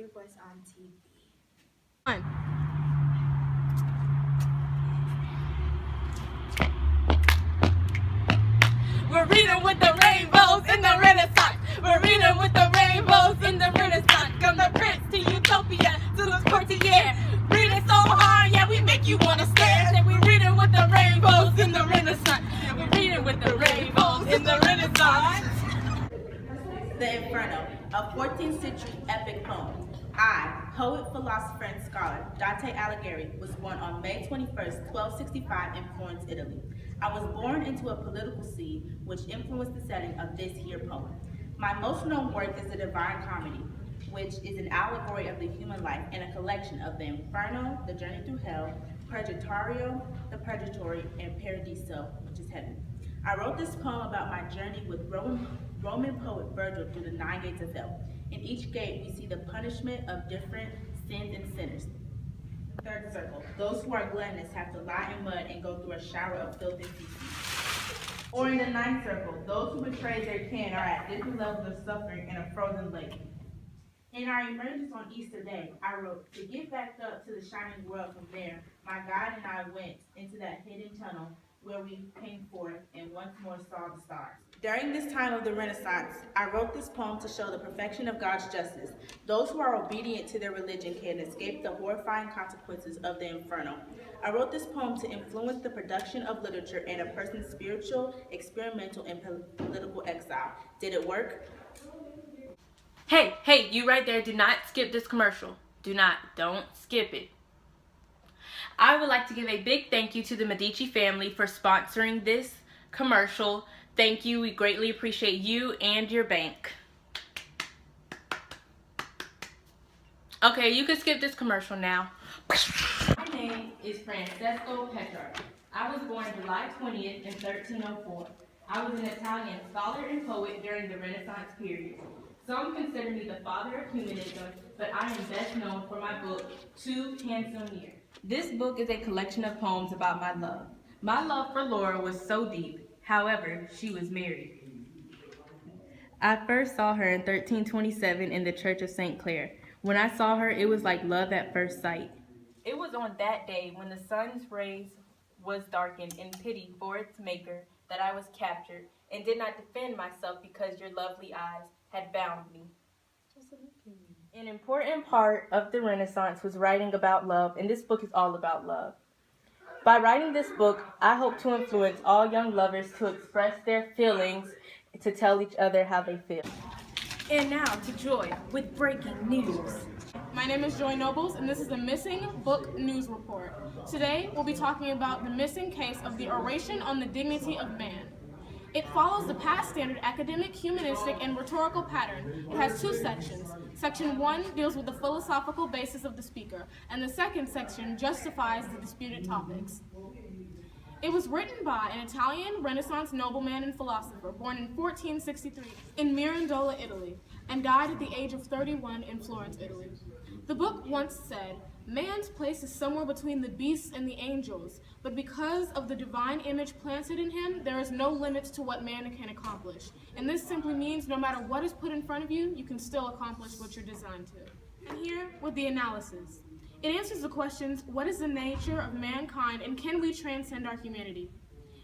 It was on TV. One. We're reading with the rainbows in the Renaissance. We're reading with the rainbows in the Renaissance. From the prince to utopia to the courtier. Reading so hard, yeah, we make you wanna stare. And we're reading with the rainbows in the Renaissance. We're reading with the rainbows in the Renaissance. The Inferno, a 14th century epic poem. I, poet, philosopher, and scholar Dante Alighieri, was born on May 21st, 1265 in Florence, Italy. I was born into a political scene which influenced the setting of this here poem. My most known work is the Divine Comedy, which is an allegory of the human life and a collection of the Inferno, the journey through hell, Purgatorio, the purgatory, and Paradiso, which is heaven. I wrote this poem about my journey with Roman poet Virgil through the 9 gates of hell. In each gate, we see the punishment of different sins and sinners. Third circle, those who are gluttonous have to lie in mud and go through a shower of filth and feces. Or in the ninth circle, those who betray their kin are at different levels of suffering in a frozen lake. In our emergence on Easter Day, I wrote, to get back up to the shining world from there, my guide and I went into that hidden tunnel where we came forth and once more saw the stars. During this time of the Renaissance, I wrote this poem to show the perfection of God's justice. Those who are obedient to their religion can escape the horrifying consequences of the inferno. I wrote this poem to influence the production of literature and a person's spiritual, experimental, and political exile. Did it work? Hey, you right there, do not skip this commercial. Don't skip it. I would like to give a big thank you to the Medici family for sponsoring this commercial. Thank you, we greatly appreciate you and your bank. Okay, you can skip this commercial now. My name is Francesco Petrarch. I was born July 20th in 1304. I was an Italian scholar and poet during the Renaissance period. Some consider me the father of humanism, but I am best known for my book, Two Handsome Years. This book is a collection of poems about my love. My love for Laura was so deep, however, she was married. I first saw her in 1327 in the Church of St. Clair. When I saw her, it was like love at first sight. It was on that day when the sun's rays was darkened in pity for its maker that I was captured and did not defend myself because your lovely eyes had bound me. An important part of the Renaissance was writing about love, and this book is all about love. By writing this book, I hope to influence all young lovers to express their feelings, to tell each other how they feel. And now to Joy with breaking news. My name is Joy Nobles, and this is the Missing Book News Report. Today, we'll be talking about the missing case of the Oration on the Dignity of Man. It follows the past standard academic, humanistic, and rhetorical pattern. It has two sections. Section 1 deals with the philosophical basis of the speaker, and the second section justifies the disputed topics. It was written by an Italian Renaissance nobleman and philosopher born in 1463 in Mirandola, Italy, and died at the age of 31 in Florence, Italy. The book once said, "Man's place is somewhere between the beasts and the angels, but because of the divine image planted in him, there is no limit to what man can accomplish." And this simply means no matter what is put in front of you, you can still accomplish what you're designed to. And here with the analysis. It answers the questions, what is the nature of mankind and can we transcend our humanity?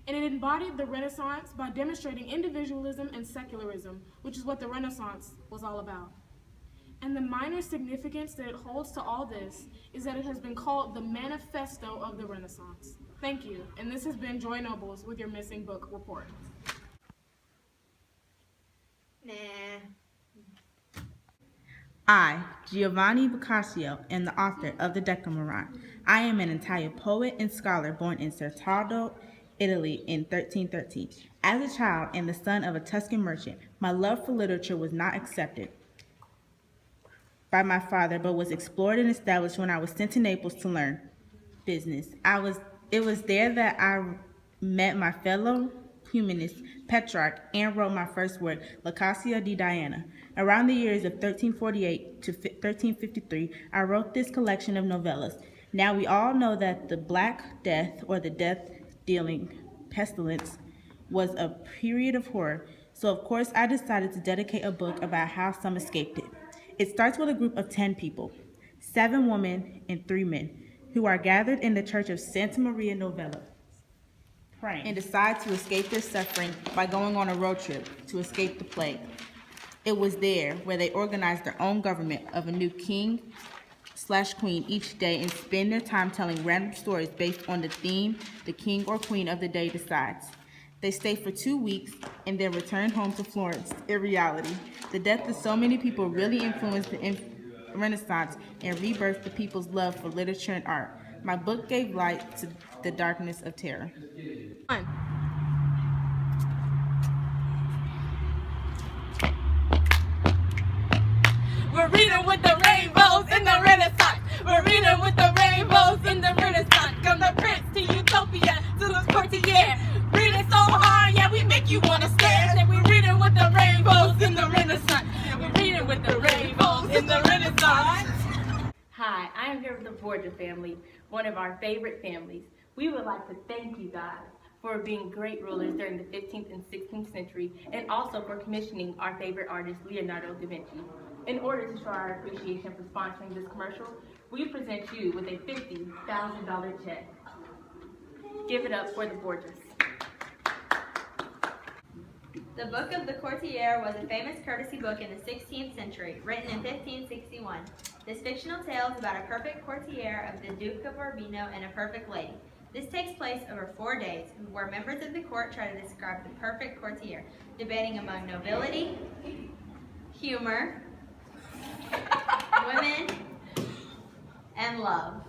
And it embodied the Renaissance by demonstrating individualism and secularism, which is what the Renaissance was all about. And the minor significance that it holds to all this is that it has been called the manifesto of the Renaissance. Thank you, and this has been Joy Nobles with your Missing Book Report. I, Giovanni Boccaccio, am the author of the Decameron. I am an Italian poet and scholar born in Certaldo, Italy in 1313. As a child and the son of a Tuscan merchant, my love for literature was not accepted by my father, but was explored and established when I was sent to Naples to learn business. It was there that I met my fellow humanist Petrarch and wrote my first work, La Cassia di Diana. Around the years of 1348 to 1353, I wrote this collection of novellas. Now we all know that the Black Death, or the death-dealing pestilence, was a period of horror, so of course I decided to dedicate a book about how some escaped it. It starts with a group of 10 people, 7 women and 3 men, who are gathered in the church of Santa Maria Novella, praying, and decide to escape their suffering by going on a road trip to escape the plague. It was there where they organized their own government of a new king/queen each day and spend their time telling random stories based on the theme the king or queen of the day decides. They stay for 2 weeks and then return home to Florence. In reality, the death of so many people really influenced the Renaissance and rebirthed the people's love for literature and art. My book gave light to the darkness of terror. We're reading with the rainbows in the Renaissance. We're reading with the rainbows in the Renaissance. From the prince to utopia to the courtier. Reading so hard, yeah, we make you wanna stare. Say we're reading with the rainbows in the Renaissance. Yeah, we're reading with the rainbows in the Renaissance. Hi, I am here with the Borgia family, one of our favorite families. We would like to thank you guys for being great rulers during the 15th and 16th century, and also for commissioning our favorite artist, Leonardo da Vinci. In order to show our appreciation for sponsoring this commercial, we present you with a $50,000 check. Give it up for the Borgias. The Book of the Courtier was a famous courtesy book in the 16th century, written in 1561. This fictional tale is about a perfect courtier of the Duke of Urbino and a perfect lady. This takes place over 4 days, where members of the court try to describe the perfect courtier, debating among nobility, humor, women, and love.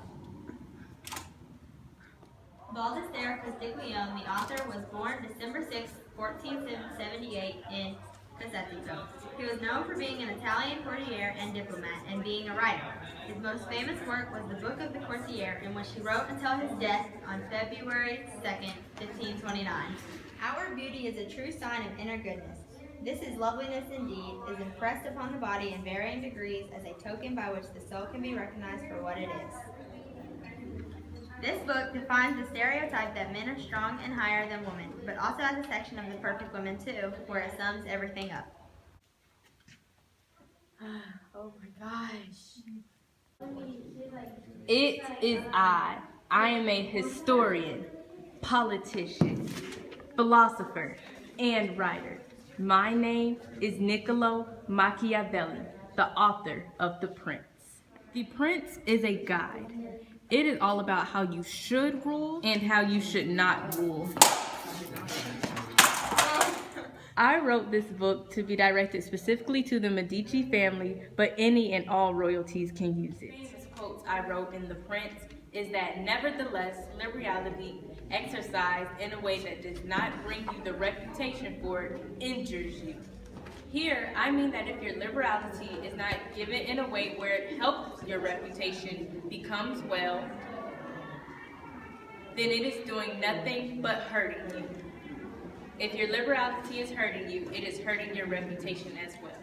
Baldassare Castiglione, the author, was born December 6, 1478 in Caserta. He was known for being an Italian courtier and diplomat, and being a writer. His most famous work was the Book of the Courtier, in which he wrote until his death on February 2nd, 1529. Outward beauty is a true sign of inner goodness. This is loveliness indeed, is impressed upon the body in varying degrees as a token by which the soul can be recognized for what it is. This book defines the stereotype that men are strong and higher than women, but also has a section of the perfect women too, where it sums everything up. Oh my gosh. It is I. I am a historian, politician, philosopher, and writer. My name is Niccolo Machiavelli, the author of The Prince. The Prince is a guide. It is all about how you should rule and how you should not rule. I wrote this book to be directed specifically to the Medici family, but any and all royalties can use it. The quotes I wrote in The Prince is that nevertheless, liberality exercised in a way that does not bring you the reputation for it injures you. Here, I mean that if your liberality is not given in a way where it helps your reputation becomes well, then it is doing nothing but hurting you. If your liberality is hurting you, it is hurting your reputation as well.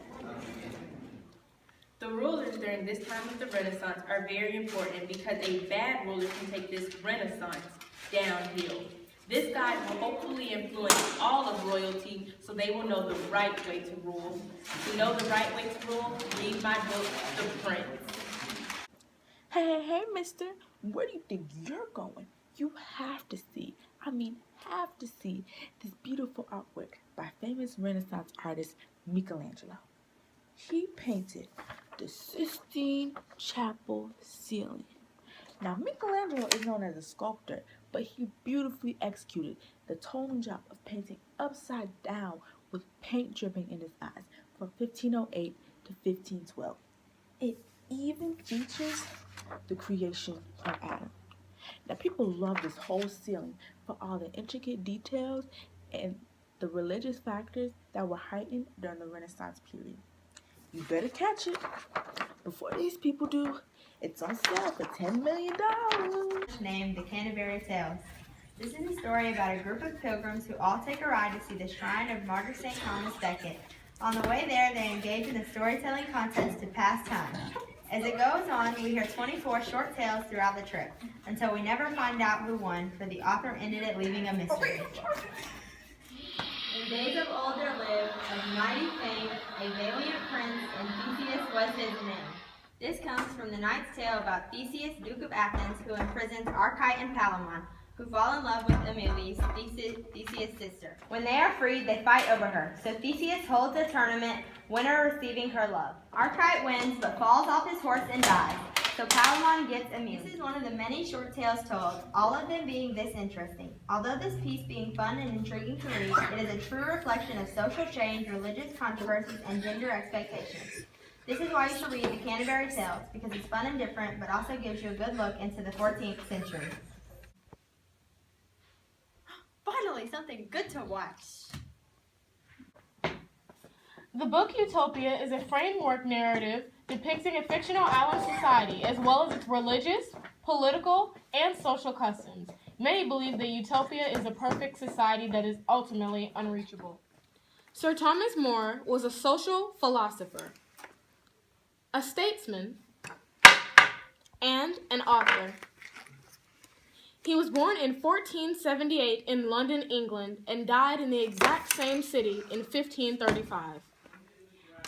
The rulers during this time of the Renaissance are very important because a bad ruler can take this Renaissance downhill. This guide will hopefully influence all of royalty so they will know the right way to rule. To know the right way to rule, read my book, The Prince. Hey, mister, where do you think you're going? You have to see this beautiful artwork by famous Renaissance artist Michelangelo. He painted the Sistine Chapel ceiling. Now, Michelangelo is known as a sculptor, but he beautifully executed the tonal job of painting upside down with paint dripping in his eyes from 1508 to 1512. It even features the creation of Adam. Now, people love this whole ceiling for all the intricate details and the religious factors that were heightened during the Renaissance period. You better catch it before these people do. It's on sale for $10 million. Named The Canterbury Tales. This is a story about a group of pilgrims who all take a ride to see the shrine of Martyr St. Thomas Becket. On the way there, they engage in a storytelling contest to pass time. As it goes on, we hear 24 short tales throughout the trip, until we never find out who won, for the author ended it leaving a mystery. In days of old there lived, of mighty fame, a valiant prince, and Theseus was was his name. This comes from the Knight's Tale about Theseus, Duke of Athens, who imprisons Archite and Palamon, who fall in love with Amelius, Theseus' sister. When they are freed, they fight over her, so Theseus holds a tournament, winner receiving her love. Archite wins, but falls off his horse and dies, so Palamon gets Amelius. This is one of the many short tales told, all of them being this interesting. Although this piece being fun and intriguing to read, it is a true reflection of social change, religious controversies, and gender expectations. This is why you should read the Canterbury Tales, because it's fun and different, but also gives you a good look into the 14th century. Finally, something good to watch. The book Utopia is a framework narrative depicting a fictional island society as well as its religious, political, and social customs. Many believe that Utopia is a perfect society that is ultimately unreachable. Sir Thomas More was a social philosopher, a statesman, and an author. He was born in 1478 in London, England, and died in the exact same city in 1535.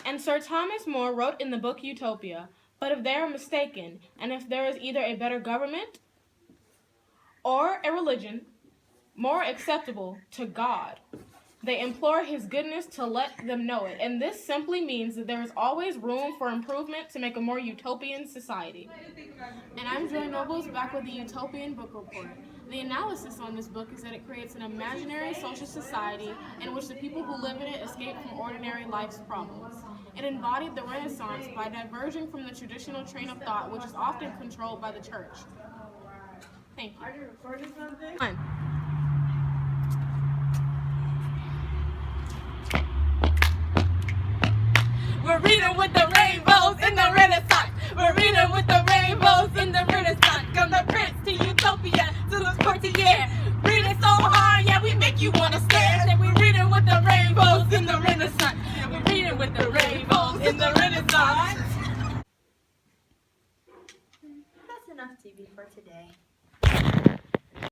And Sir Thomas More wrote in the book Utopia, but if they are mistaken, and if there is either a better government or a religion more acceptable to God, they implore his goodness to let them know it. And this simply means that there is always room for improvement to make a more utopian society. And I'm Joy Nobles, back with the Utopian Book Report. The analysis on this book is that it creates an imaginary social society in which the people who live in it escape from ordinary life's problems. It embodied the Renaissance by diverging from the traditional train of thought, which is often controlled by the church. Thank you. Are you recording something? We're reading with the rainbows in the Renaissance. We're reading with the rainbows in the Renaissance. From the prince to Utopia to the courtier. Reading so hard, yeah, we make you wanna stare. And we're reading with the rainbows in the Renaissance. And we're reading with the rainbows in the Renaissance. That's enough TV for today.